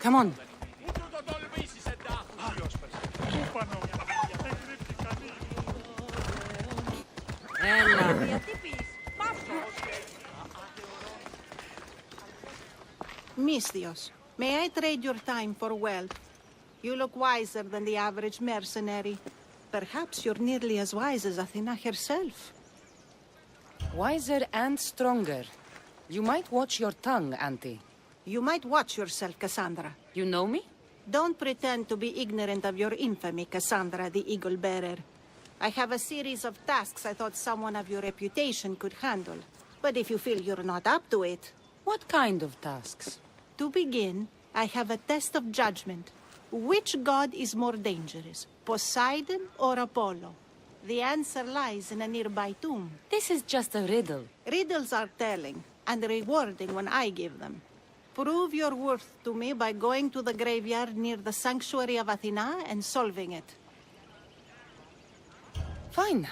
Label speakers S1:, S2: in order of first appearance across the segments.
S1: Come on. Ella.
S2: Misthios, may I trade your time for wealth? You look wiser than the average mercenary. Perhaps you're nearly as wise as Athena herself.
S1: Wiser and stronger. You might watch your tongue, Auntie.
S2: You might watch yourself, Cassandra.
S1: You know me?
S2: Don't pretend to be ignorant of your infamy, Cassandra the Eagle Bearer. I have a series of tasks I thought someone of your reputation could handle. But if you feel you're not up to it...
S1: What kind of tasks?
S2: To begin, I have a test of judgment. Which god is more dangerous, Poseidon or Apollo? The answer lies in a nearby tomb.
S1: This is just a riddle.
S2: Riddles are telling, and rewarding when I give them. Prove your worth to me by going to the graveyard near the sanctuary of Athena and solving it.
S1: Fine.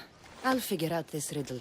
S1: I'll figure out this riddle.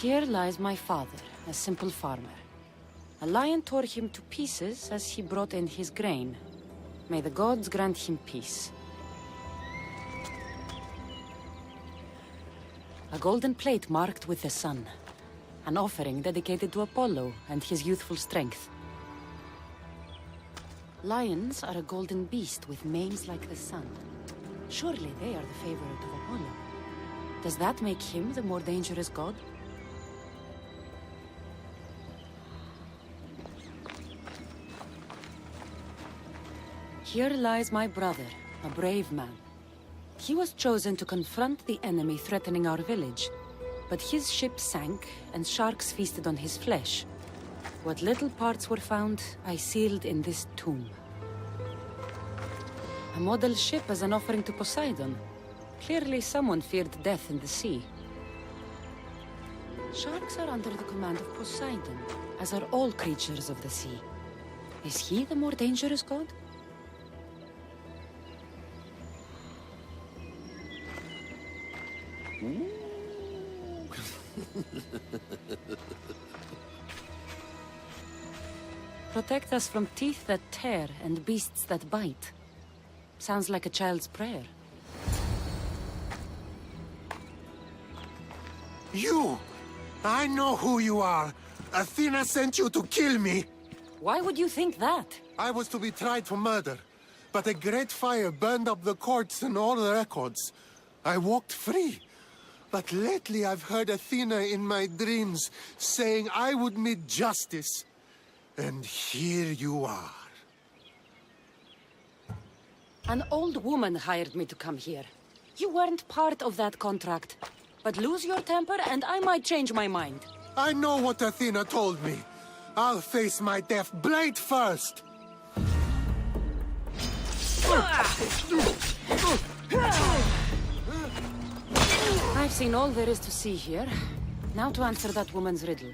S1: Here lies my father, a simple farmer. A lion tore him to pieces as he brought in his grain. May the gods grant him peace. A golden plate marked with the sun. An offering dedicated to Apollo and his youthful strength. Lions are a golden beast with manes like the sun. Surely they are the favorite of Apollo. Does that make him the more dangerous god? Here lies my brother, a brave man. He was chosen to confront the enemy threatening our village, but his ship sank and sharks feasted on his flesh. What little parts were found, I sealed in this tomb. A model ship as an offering to Poseidon. Clearly someone feared death in the sea. Sharks are under the command of Poseidon, as are all creatures of the sea. Is he the more dangerous god? Protect us from teeth that tear and beasts that bite. Sounds like a child's prayer.
S3: You! I know who you are. Athena sent you to kill me.
S1: Why would you think that?
S3: I was to be tried for murder, but a great fire burned up the courts and all the records. I walked free. But lately I've heard Athena in my dreams saying I would meet justice. And here you are.
S1: An old woman hired me to come here. You weren't part of that contract. But lose your temper and I might change my mind.
S3: I know what Athena told me. I'll face my death blade first.
S1: I've seen all there is to see here. Now to answer that woman's riddle.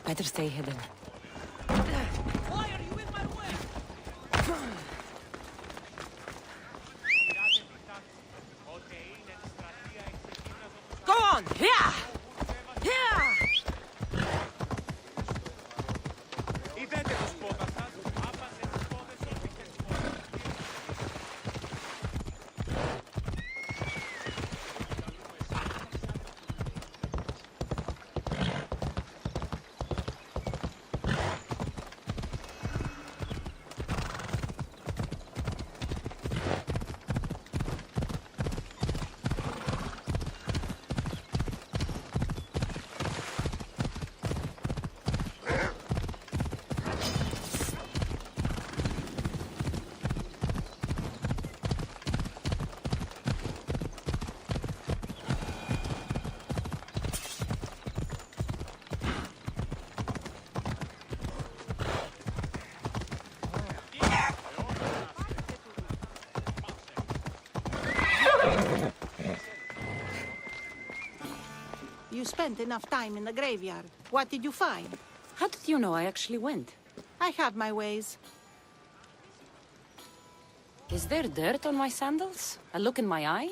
S1: Better stay hidden.
S4: Why are you in my way?
S1: Go on! Here! Here!
S2: You spent enough time in the graveyard. What did you find?
S1: How did you know I actually went?
S2: I have my ways.
S1: Is there dirt on my sandals? A look in my eye?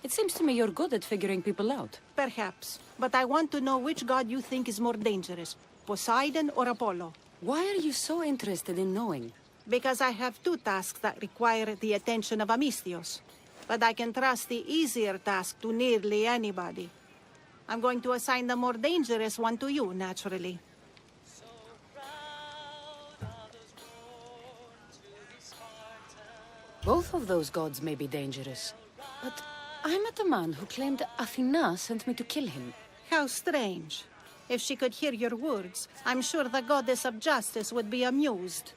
S1: It seems to me you're good at figuring people out.
S2: Perhaps. But I want to know which god you think is more dangerous, Poseidon or Apollo.
S1: Why are you so interested in knowing?
S2: Because I have two tasks that require the attention of Amistios. But I can trust the easier task to nearly anybody. I'm going to assign the more dangerous one to you, naturally.
S1: Both of those gods may be dangerous. But I met a man who claimed Athena sent me to kill him.
S2: How strange. If she could hear your words, I'm sure the goddess of justice would be amused.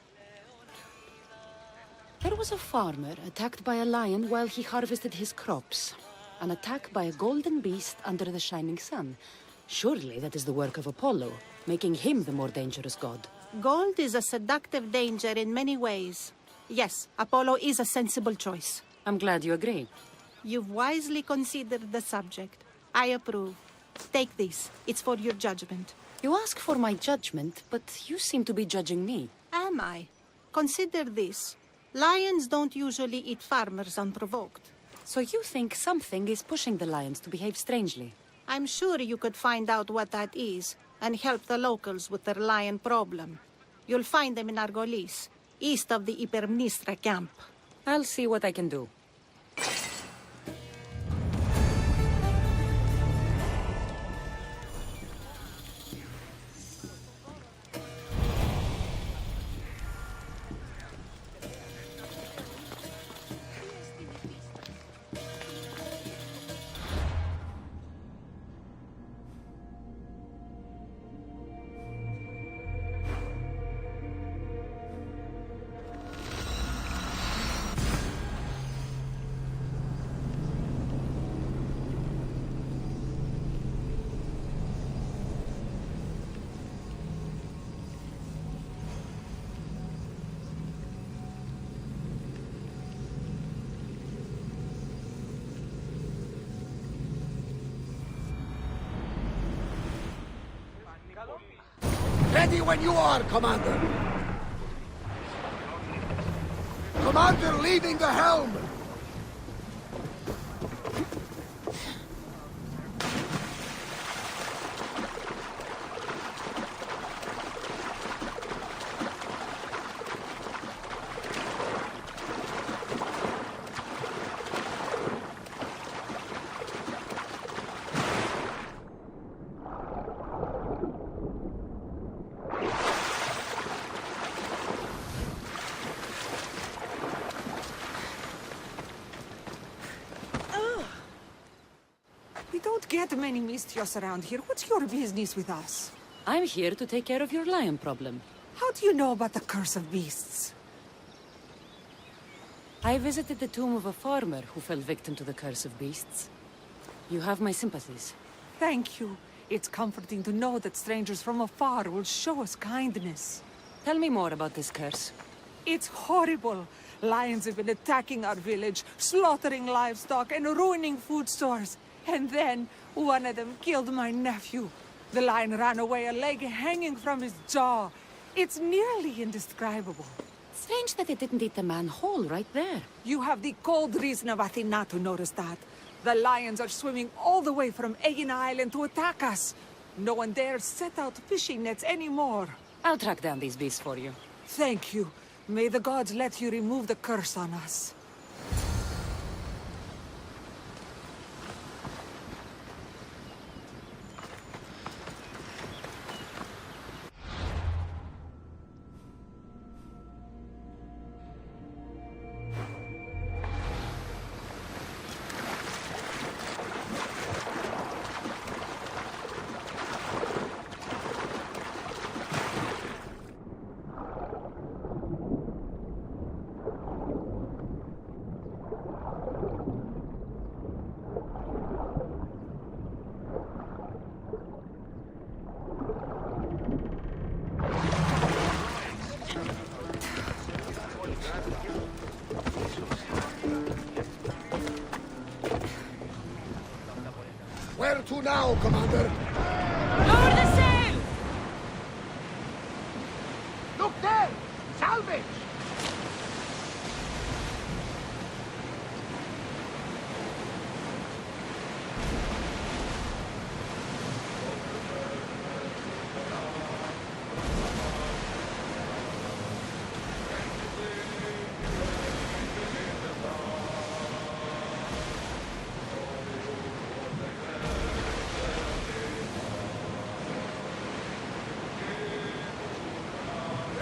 S1: There was a farmer attacked by a lion while he harvested his crops. An attack by a golden beast under the shining sun. Surely that is the work of Apollo, making him the more dangerous god.
S2: Gold is a seductive danger in many ways. Yes, Apollo is a sensible choice.
S1: I'm glad you agree.
S2: You've wisely considered the subject. I approve. Take this. It's for your judgment.
S1: You ask for my judgment, but you seem to be judging me.
S2: Am I? Consider this. Lions don't usually eat farmers unprovoked.
S1: So you think something is pushing the lions to behave strangely?
S2: I'm sure you could find out what that is and help the locals with their lion problem. You'll find them in Argolis, east of the Hypermnestra camp.
S1: I'll see what I can do.
S5: Ready when you are, Commander. Commander leading the helm.
S6: We don't get many Mistios around here. What's your business with us?
S1: I'm here to take care of your lion problem.
S6: How do you know about the curse of beasts?
S1: I visited the tomb of a farmer who fell victim to the curse of beasts. You have my sympathies.
S6: Thank you. It's comforting to know that strangers from afar will show us kindness.
S1: Tell me more about this curse.
S6: It's horrible. Lions have been attacking our village, slaughtering livestock and ruining food stores. And then, one of them killed my nephew. The lion ran away, a leg hanging from his jaw. It's nearly indescribable.
S1: Strange that it didn't eat the man whole right there.
S6: You have the cold reason of Athena to notice that. The lions are swimming all the way from Aegina Island to attack us. No one dares set out fishing nets anymore.
S1: I'll track down these beasts for you.
S6: Thank you. May the gods let you remove the curse on us.
S5: Where to now, Commander?
S1: Lower the sail!
S5: Look there! Salvage!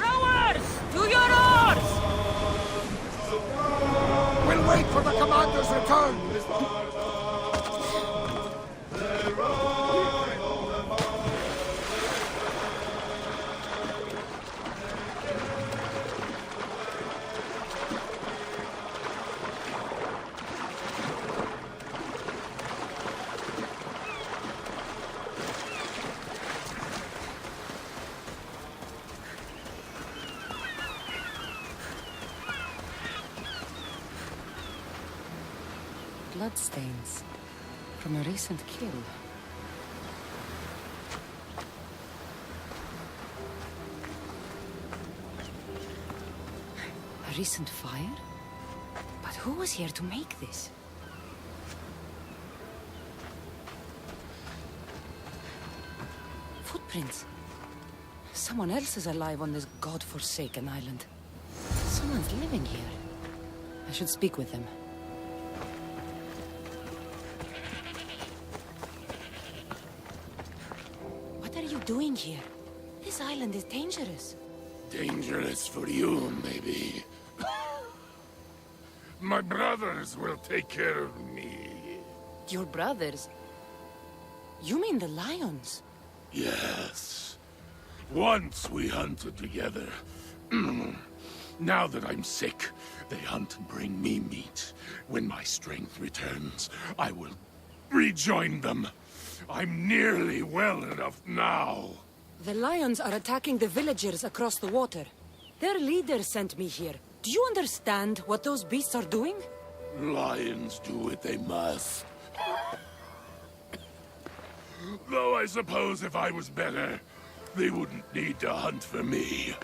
S1: Rowers! To your oars!
S5: We'll wait for the Commander's return!
S1: Bloodstains from a recent kill. A recent fire? But who was here to make this? Footprints. Someone else is alive on this god-forsaken island. Someone's living here. I should speak with them. What are you doing here? This island is dangerous.
S7: Dangerous for you, maybe. My brothers will take care of me.
S1: Your brothers? You mean the lions?
S7: Yes. Once we hunted together. Now that I'm sick, they hunt and bring me meat. When my strength returns, I will rejoin them. I'm nearly well enough now.
S1: The lions are attacking the villagers across the water. Their leader sent me here. Do you understand what those beasts are doing?
S7: Lions do what they must. Though I suppose if I was better, They wouldn't need to hunt for me.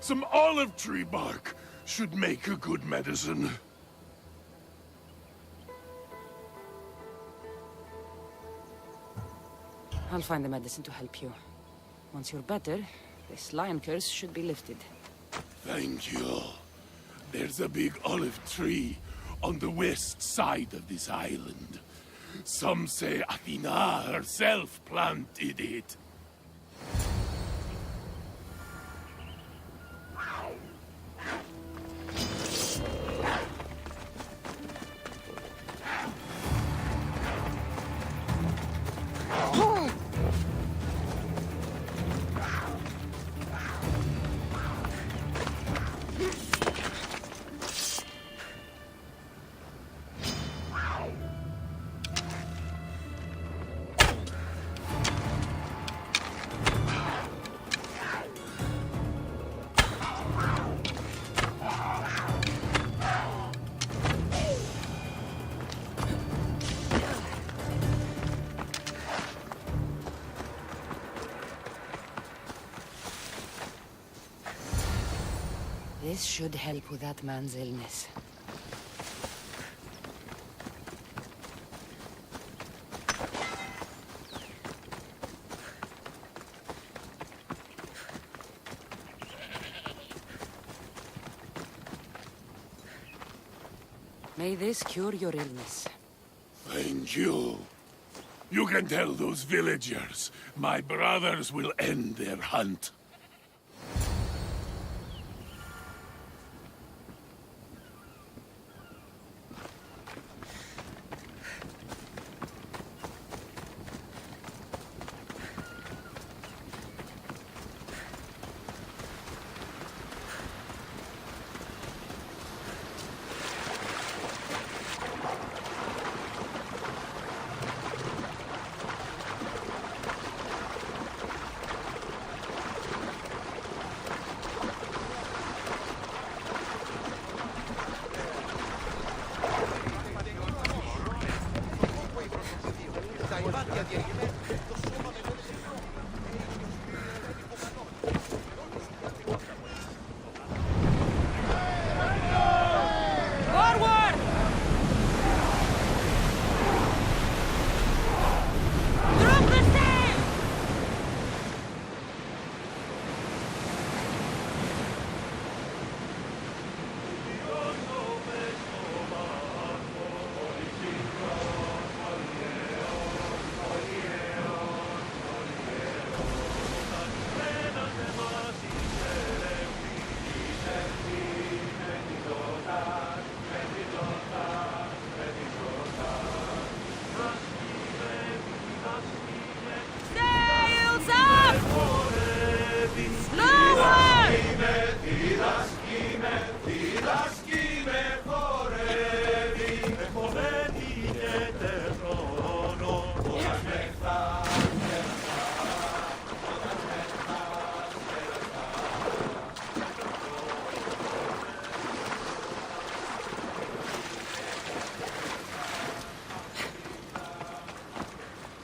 S7: Some olive tree bark should make a good medicine.
S1: I'll find the medicine to help you. Once you're better, this lion curse should be lifted.
S7: Thank you. There's a big olive tree on the west side of this island. Some say Athena herself planted it.
S1: This should help with that man's illness. May this cure your illness.
S7: Thank you. You can tell those villagers my brothers will end their hunt.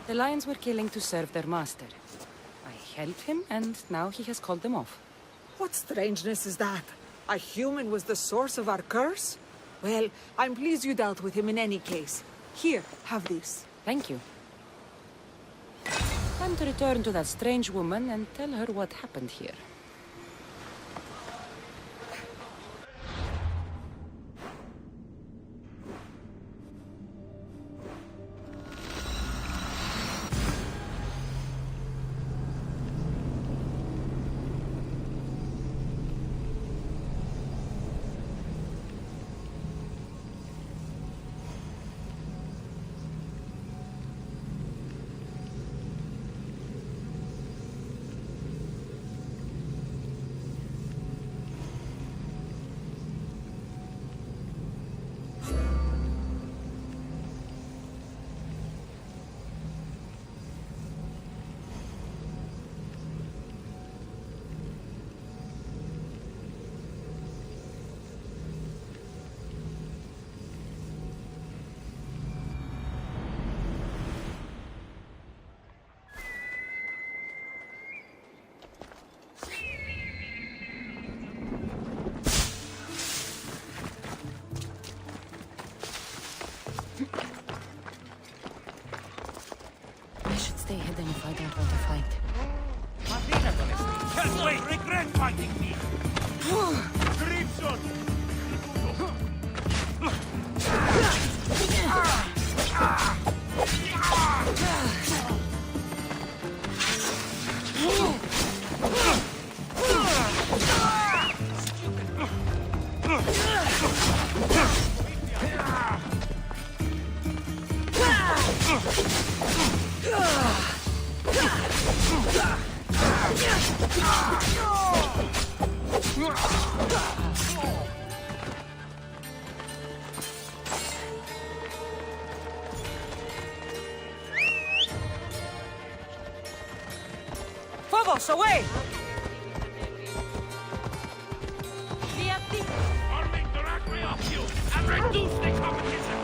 S1: The lions were killing to serve their master. I helped him, and now he has called them off.
S6: What strangeness is that? A human was the source of our curse? Well, I'm pleased you dealt with him in any case. Here, have this.
S1: Thank you. Time to return to that strange woman and tell her what happened here. stay hidden if I don't want to fight.
S4: Can't wait! Regret fighting me! Crimson!
S6: Phobos, away!
S4: I'll make the rackery off you and reduce the competition!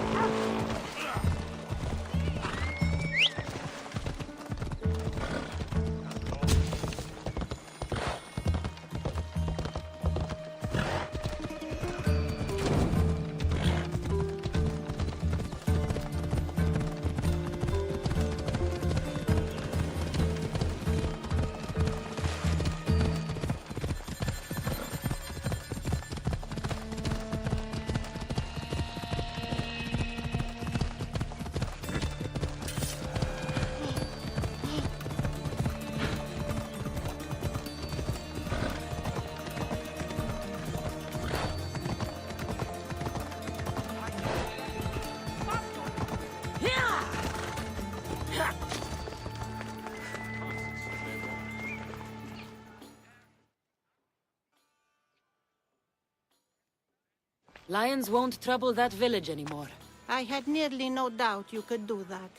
S1: Lions won't trouble that village anymore.
S2: I had nearly no doubt you could do that.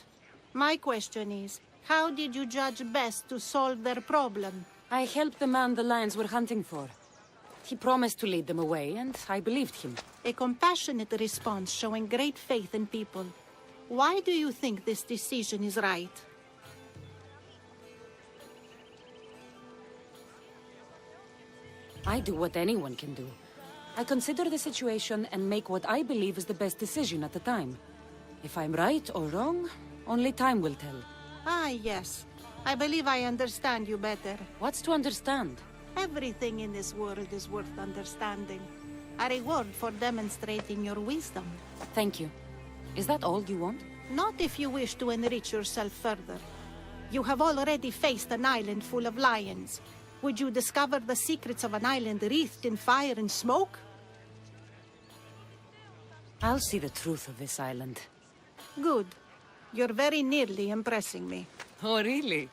S2: My question is, how did you judge best to solve their problem?
S1: I helped the man the lions were hunting for. He promised to lead them away, and I believed him.
S2: A compassionate response showing great faith in people. Why do you think this decision is right?
S1: I do what anyone can do. I consider the situation and make what I believe is the best decision at the time. If I'm right or wrong, only time will tell.
S2: Ah, yes. I believe I understand you better.
S1: What's to understand?
S2: Everything in this world is worth understanding. A reward for demonstrating your wisdom.
S1: Thank you. Is that all you want?
S2: Not if you wish to enrich yourself further. You have already faced an island full of lions. Would you discover the secrets of an island wreathed in fire and smoke?
S1: I'll see the truth of this island.
S2: Good. You're very nearly impressing me.
S1: Oh, really?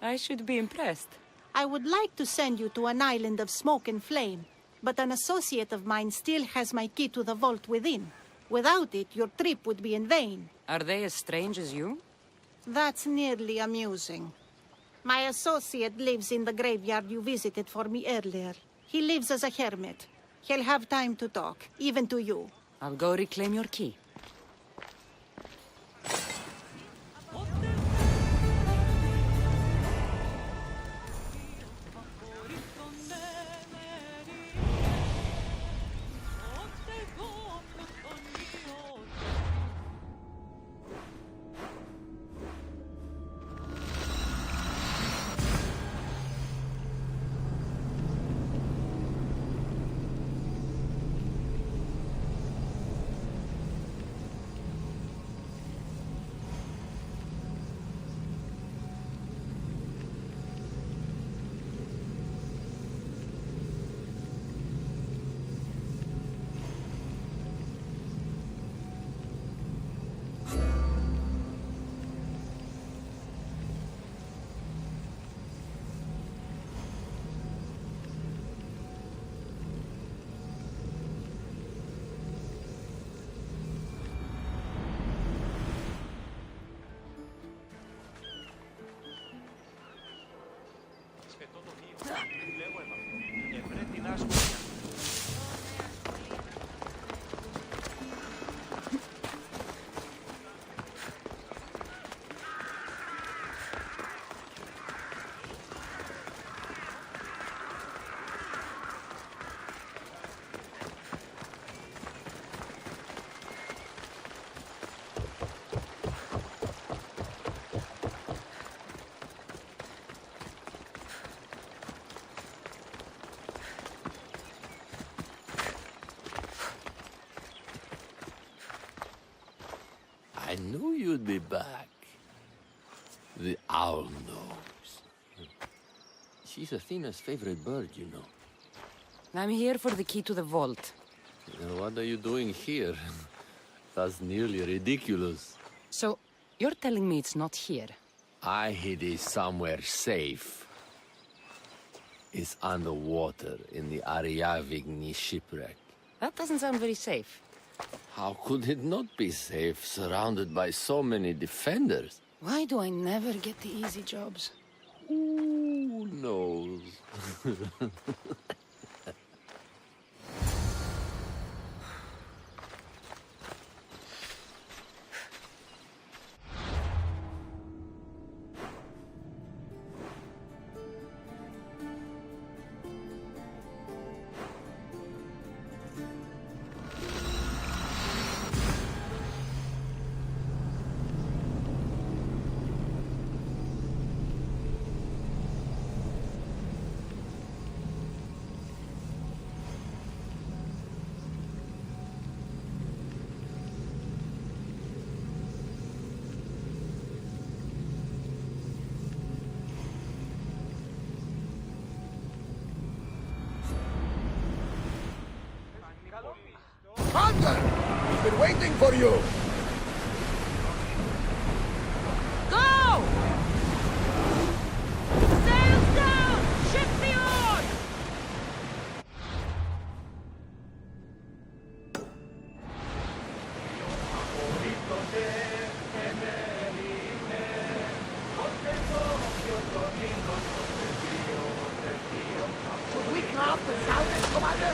S1: I should be impressed.
S2: I would like to send you to an island of smoke and flame, but an associate of mine still has my key to the vault within. Without it, your trip would be in vain.
S1: Are they as strange as you?
S2: That's nearly amusing. My associate lives in the graveyard you visited for me earlier. He lives as a hermit. He'll have time to talk, even to you.
S1: I'll go reclaim your key.
S8: I knew you'd be back. The owl knows. She's Athena's favorite bird, you know.
S1: I'm here for the key to the vault.
S8: And what are you doing here? That's nearly ridiculous.
S1: So, you're telling me it's not here?
S8: I hid it somewhere safe. It's underwater in the Ariavigny shipwreck.
S1: That doesn't sound very safe.
S8: How could it not be safe, surrounded by so many defenders?
S1: Why do I never get the easy jobs?
S8: Who knows?
S5: Commander! We've been waiting for you!
S1: Go! Sails down! Ship the oars!
S5: Should we craft the salvage, Commander?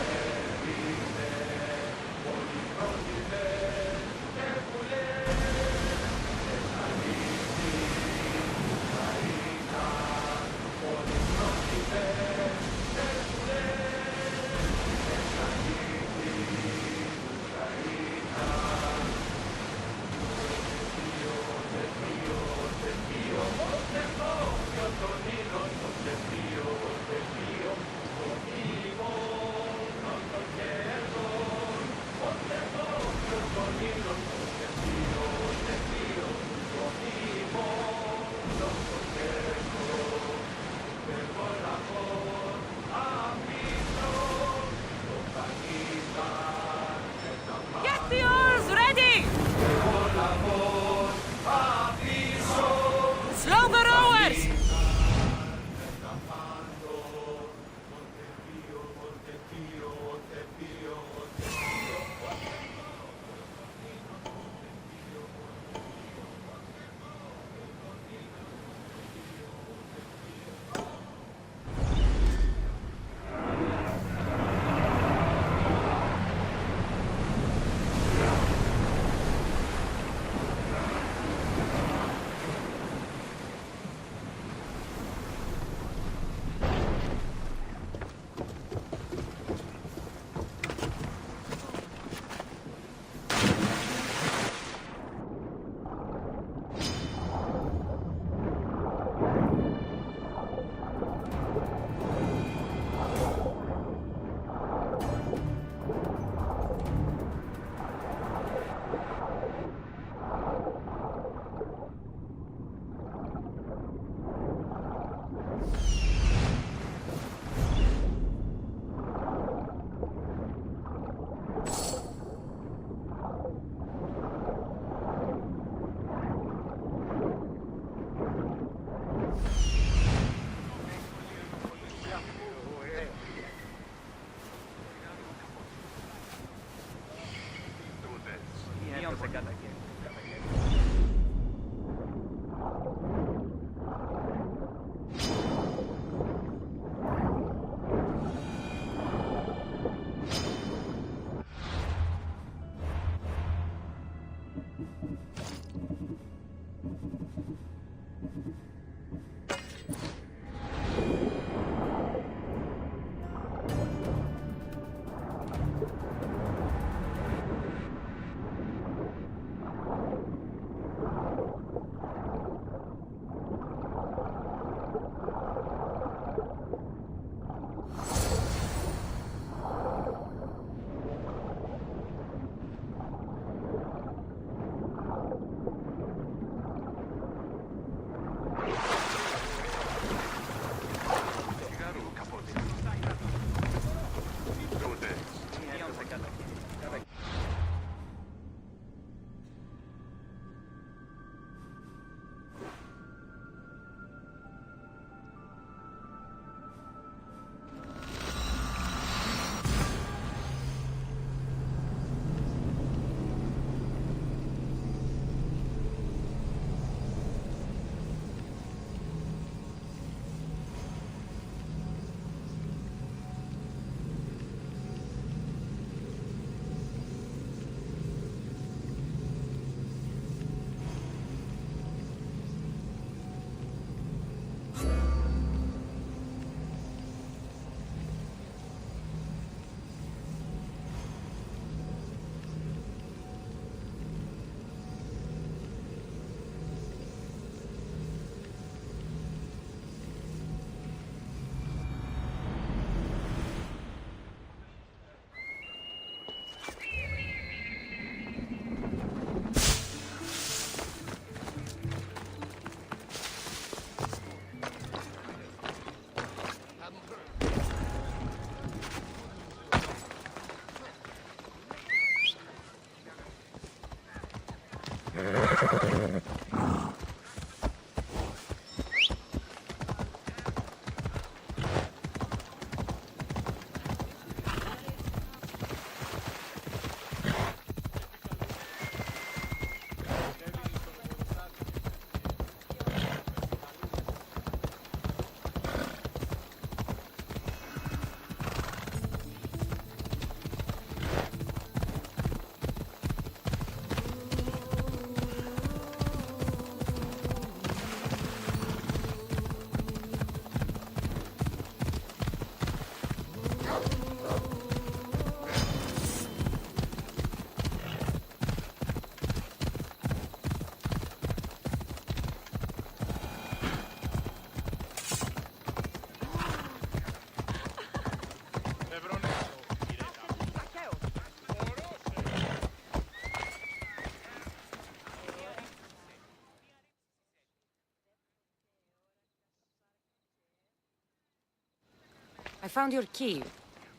S1: found your key.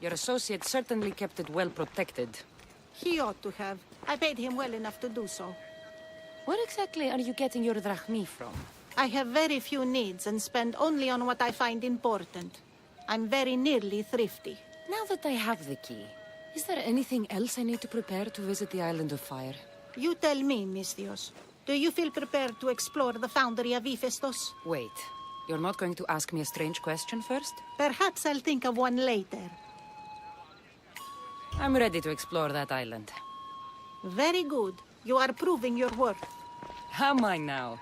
S1: Your associate certainly kept it well protected.
S2: He ought to have. I paid him well enough to do so.
S1: Where exactly are you getting your drachmi from?
S2: I have very few needs and spend only on what I find important. I'm very nearly thrifty.
S1: Now that I have the key, is there anything else I need to prepare to visit the Island of Fire?
S2: You tell me, Misthios. Do you feel prepared to explore the foundry of Hephaestus?
S1: Wait, you're not going to ask me a strange question first?
S2: Perhaps I'll think of one later.
S1: I'm ready to explore that island.
S2: Very good. You are proving your worth.
S1: Am I now?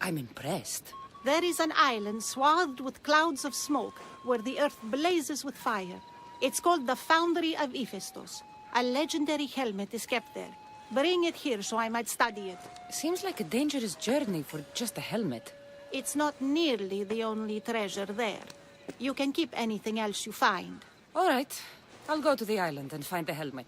S1: I'm impressed.
S2: There is an island swathed with clouds of smoke, where the earth blazes with fire. It's called the Foundry of Hephaestus. A legendary helmet is kept there. Bring it here so I might study it.
S1: Seems like a dangerous journey for just a helmet.
S2: It's not nearly the only treasure there. You can keep anything else you find.
S1: All right. I'll go to the island and find the helmet.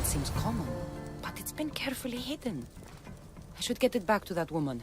S1: seems common, but it's been carefully hidden. I should get it back to that woman.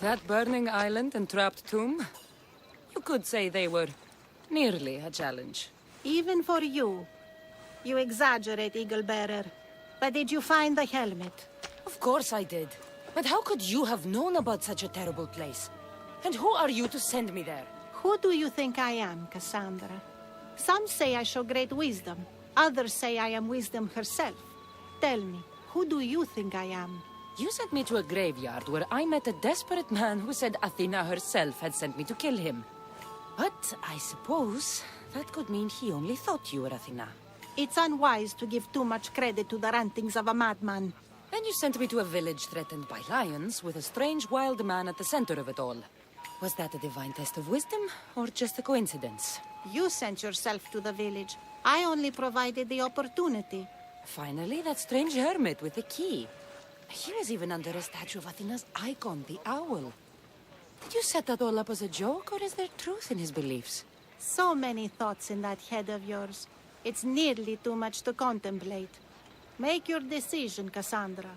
S1: That burning island and trapped tomb? You could say they were nearly a challenge.
S2: Even for you. You exaggerate, Eagle Bearer. But did you find the helmet?
S1: Of course I did. But how could you have known about such a terrible place? And who are you to send me there?
S2: Who do you think I am, Cassandra? Some say I show great wisdom. Others say I am wisdom herself. Tell me, who do you think I am?
S1: You sent me to a graveyard where I met a desperate man who said Athena herself had sent me to kill him. But I suppose that could mean he only thought you were Athena.
S2: It's unwise to give too much credit to the rantings of a madman.
S1: Then you sent me to a village threatened by lions with a strange wild man at the center of it all. Was that a divine test of wisdom, or just a coincidence?
S2: You sent yourself to the village. I only provided the opportunity.
S1: Finally, that strange hermit with the key. He was even under a statue of Athena's icon, the owl. Did you set that all up as a joke, or is there truth in his beliefs?
S2: So many thoughts in that head of yours. It's nearly too much to contemplate. Make your decision, Cassandra.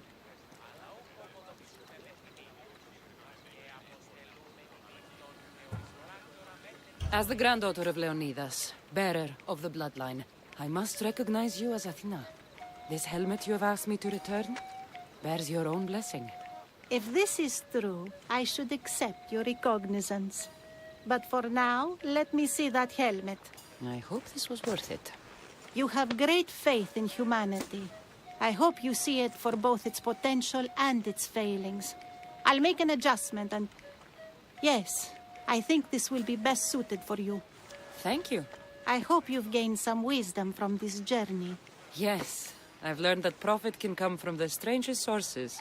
S1: As the granddaughter of Leonidas, bearer of the bloodline, I must recognize you as Athena. This helmet you have asked me to return bears your own blessing.
S2: If this is true, I should accept your recognizance. But for now, let me see that helmet.
S1: I hope this was worth it.
S2: You have great faith in humanity. I hope you see it for both its potential and its failings. I'll make an adjustment and... Yes, I think this will be best suited for you.
S1: Thank you.
S2: I hope you've gained some wisdom from this journey.
S1: Yes, I've learned that profit can come from the strangest sources.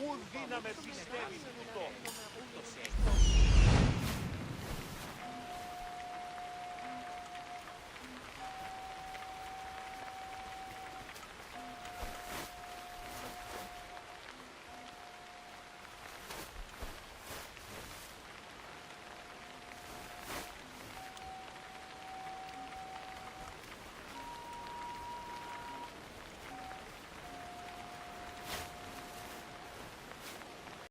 S4: Ουρ δύναμε πιστεύει τούτο.